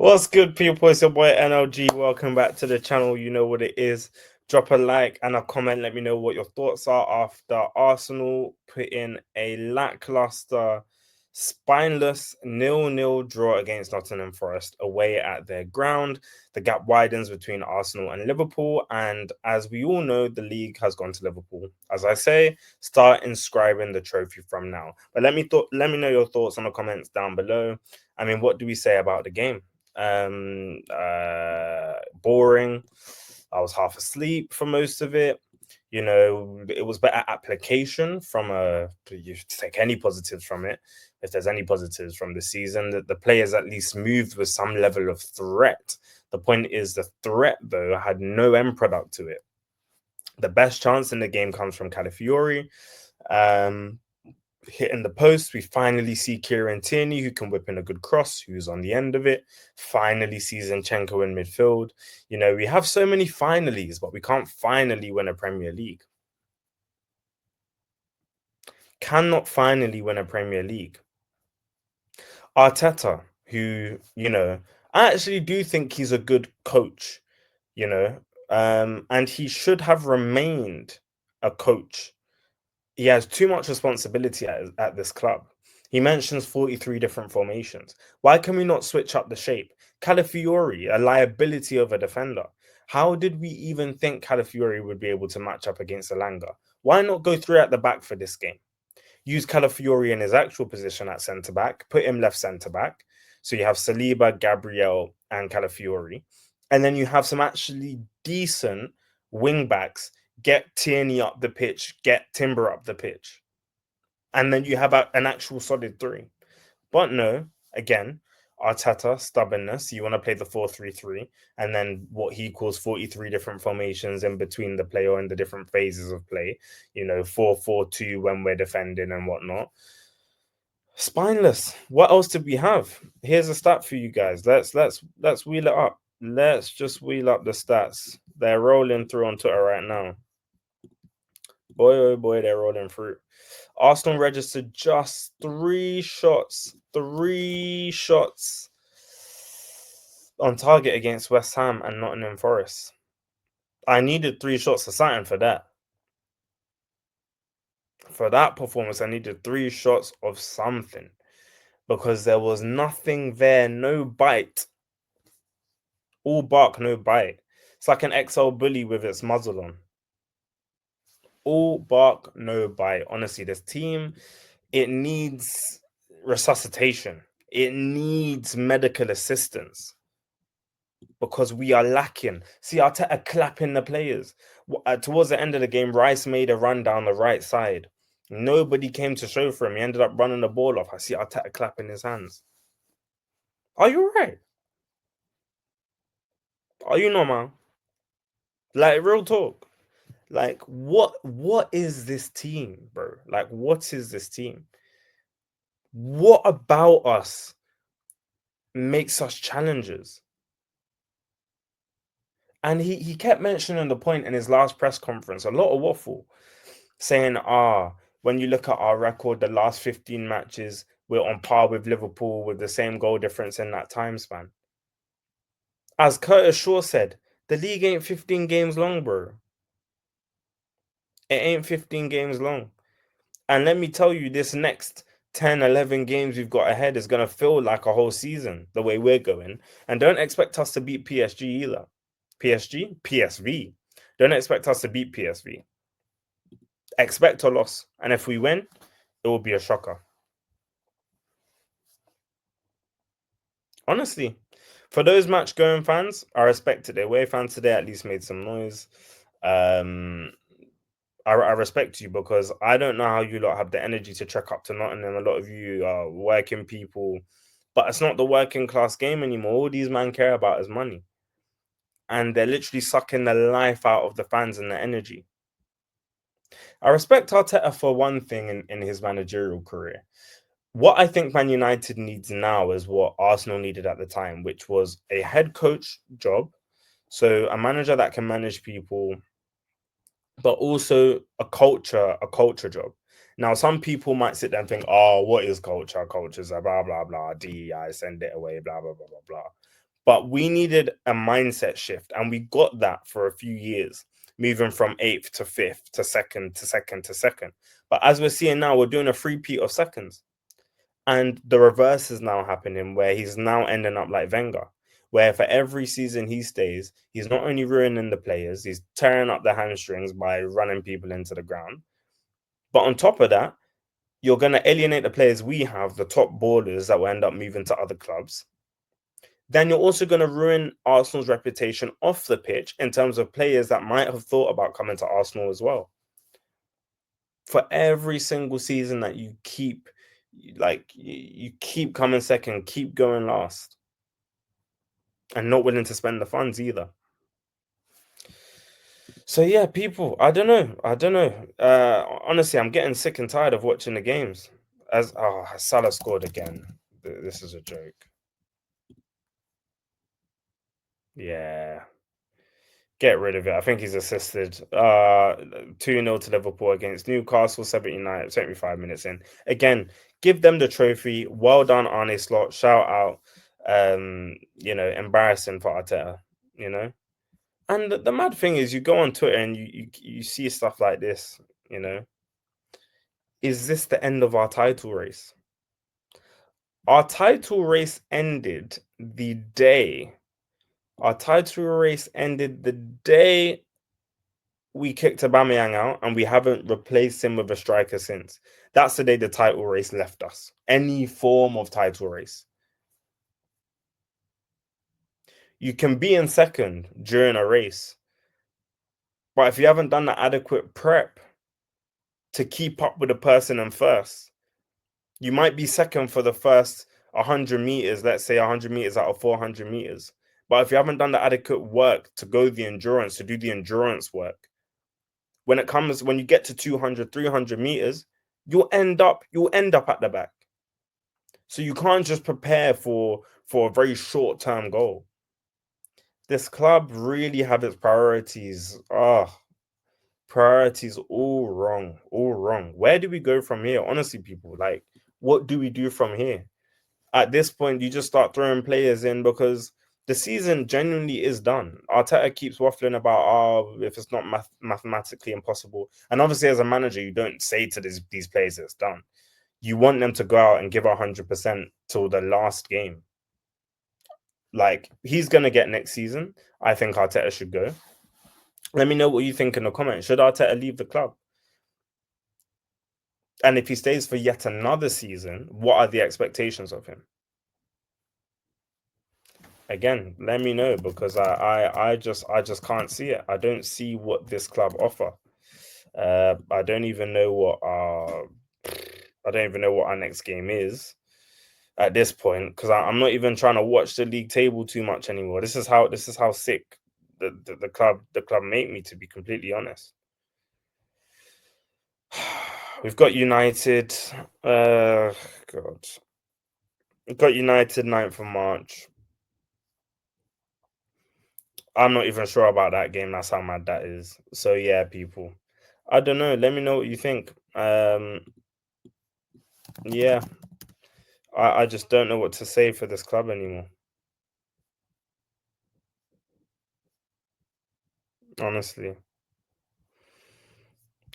What's good, people? It's your boy NLG. Welcome back to the channel. You know what it is. Drop a like and a comment. Let me know what your thoughts are after Arsenal put in a lackluster, spineless 0-0 draw against Nottingham Forest away at their ground. The gap widens between Arsenal and Liverpool, and as we all know, the league has gone to Liverpool. As I say, start inscribing the trophy from now. But let me know your thoughts on the comments down below. I mean, what do we say about the game? Boring. I was half asleep for most of it. You know, it was better application from you take any positives from it. If there's any positives from the season, that the players at least moved with some level of threat. The point is, the threat though had no end product to it. The best chance in the game comes from Calafiori. Hitting the post, we finally see Kieran Tierney, who can whip in a good cross, who's on the end of it. Finally see Zinchenko in midfield. You know, we have so many finalies, but we can't finally win a Premier League. Cannot finally win a Premier League. Arteta, who, you know, I actually do think he's a good coach, you know, and he should have remained a coach. He has too much responsibility at this club. He mentions 43 different formations. Why can we not switch up the shape? Calafiori, a liability of a defender. How did we even think Calafiori would be able to match up against Alanga? Why not go through at the back for this game? Use Calafiori in his actual position at centre back, put him left centre back. So you have Saliba, Gabriel, and Calafiori. And then you have some actually decent wing backs. Get Tierney up the pitch, get Timber up the pitch. And then you have an actual solid three. But no, again, Arteta, stubbornness. You want to play the 4-3-3, and then what he calls 43 different formations in between the play or in the different phases of play. You know, 4-4-2 when we're defending and whatnot. Spineless. What else did we have? Here's a stat for you guys. Let's wheel it up. Let's just wheel up the stats. They're rolling through on Twitter right now. Boy, oh boy, they're rolling through. Arsenal registered just 3 shots on target against West Ham and Nottingham Forest. I needed 3 shots of something for that. For that performance, I needed 3 shots of something because there was nothing there, no bite. All bark, no bite. It's like an XL bully with its muzzle on. All bark, no bite. Honestly, this team, it needs resuscitation. It needs medical assistance because we are lacking. See, Arteta clapping the players. Towards the end of the game, Rice made a run down the right side. Nobody came to show for him. He ended up running the ball off. I see Arteta clapping his hands. Are you all right? Are you normal? Like, real talk. Like, what is this team, bro? Like, what is this team? What about us makes us challengers? And he kept mentioning the point in his last press conference, a lot of waffle, saying, when you look at our record, the last 15 matches, we're on par with Liverpool with the same goal difference in that time span. As Curtis Shaw said, the league ain't 15 games long, bro. It ain't 15 games long. And let me tell you, this next 10, 11 games we've got ahead is going to feel like a whole season, the way we're going. And don't expect us to beat PSG either. PSG? PSV. Don't expect us to beat PSV. Expect a loss. And if we win, it will be a shocker. Honestly, for those match-going fans, I respect it. The away fans today at least made some noise. I respect you because I don't know how you lot have the energy to trek up to Nottingham. A lot of you are working people, but it's not the working class game anymore. All these men care about is money. And they're literally sucking the life out of the fans and the energy. I respect Arteta for one thing in his managerial career. What I think Man United needs now is what Arsenal needed at the time, which was a head coach job. So a manager that can manage people, but also a culture job. Now, some people might sit there and think, oh, what is culture? Culture is a blah, blah, blah, DEI, send it away, blah, blah, blah, blah, blah. But we needed a mindset shift, and we got that for a few years, moving from eighth to fifth to second to second to second. But as we're seeing now, we're doing a three-peat of seconds. And the reverse is now happening where he's now ending up like Wenger, where for every season he stays, he's not only ruining the players, he's tearing up the hamstrings by running people into the ground. But on top of that, you're going to alienate the players we have, the top ballers that will end up moving to other clubs. Then you're also going to ruin Arsenal's reputation off the pitch in terms of players that might have thought about coming to Arsenal as well. For every single season that you keep, like, you keep coming second, keep going last, and not willing to spend the funds either. So yeah, people, I don't know. I don't know. Honestly, I'm getting sick and tired of watching the games. As Salah scored again. This is a joke. Yeah. Get rid of it. I think he's assisted. 2-0 to Liverpool against Newcastle, 75 minutes in. Again, give them the trophy. Well done, Arne Slot. Shout out. Embarrassing for Arteta, you know. And the mad thing is, you go on Twitter and you see stuff like this, you know. Is this the end of our title race? Our title race ended the day. Our title race ended the day we kicked Aubameyang out, and we haven't replaced him with a striker since. That's the day the title race left us. Any form of title race. You can be in second during a race, but if you haven't done the adequate prep to keep up with the person in first, you might be second for the first 100 meters, let's say 100 meters out of 400 meters. But if you haven't done the adequate work to go the endurance, to do the endurance work, when you get to 200, 300 meters, you'll end up at the back. So you can't just prepare for a very short-term goal. This club really have its priorities. Priorities all wrong, all wrong. Where do we go from here? Honestly, people, like, what do we do from here? At this point, you just start throwing players in because the season genuinely is done. Arteta keeps waffling about, if it's not mathematically impossible. And obviously, as a manager, you don't say to these players it's done. You want them to go out and give 100% till the last game. Like, he's going to get next season. I think Arteta should go. Let me know what you think in the comments. Should Arteta leave the club? And if he stays for yet another season, what are the expectations of him? Again, let me know, because I just can't see it. I don't see what this club offer. I don't even know what our next game is at this point, because I'm not even trying to watch the league table too much anymore. This is how sick the club make me, to be completely honest. We've got United. God, we've got United 9th of March. I'm not even sure about that game. That's how mad that is. So yeah, people. I don't know. Let me know what you think. Yeah, I just don't know what to say for this club anymore. Honestly,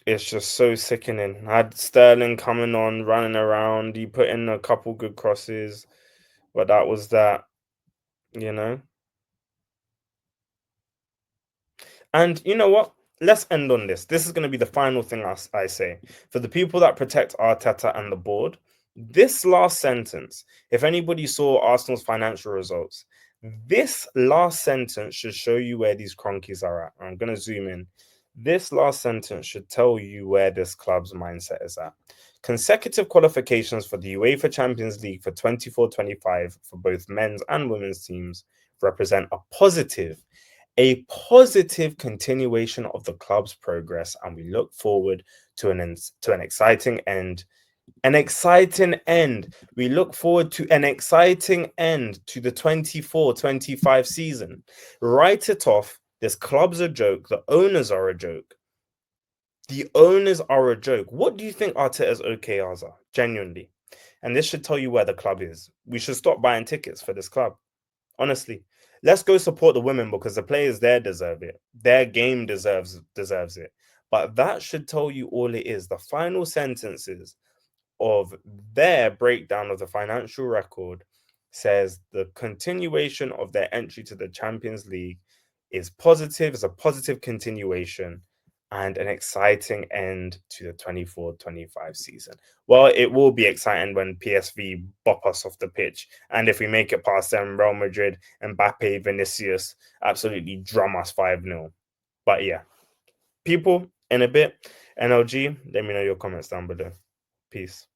it's just so sickening. I had Sterling coming on, running around. He put in a couple good crosses, but that was that. You know. And you know what? Let's end on this. This is going to be the final thing I say. For the people that protect Arteta and the board, this last sentence, if anybody saw Arsenal's financial results, this last sentence should show you where these cronkies are at. I'm going to zoom in. This last sentence should tell you where this club's mindset is at. Consecutive qualifications for the UEFA Champions League for 24-25 for both men's and women's teams represent a positive continuation of the club's progress, and we look forward to an exciting end. An exciting end. We look forward to an exciting end to the 24-25 season. Write it off. This club's a joke. The owners are a joke. The owners are a joke. What do you think Arteta's OKRs are? Genuinely. And this should tell you where the club is. We should stop buying tickets for this club. Honestly. let's go support the women because the players there deserve it. Their game deserves it. But that should tell you all it is. The final sentences of their breakdown of the financial record says the continuation of their entry to the Champions League is positive, is a positive continuation and an exciting end to the 24-25 season. Well, it will be exciting when PSV bop us off the pitch. And if we make it past them, Real Madrid, Mbappe, Vinicius absolutely drum us 5-0. But yeah, people, in a bit, NLG, let me know your comments down below. Peace.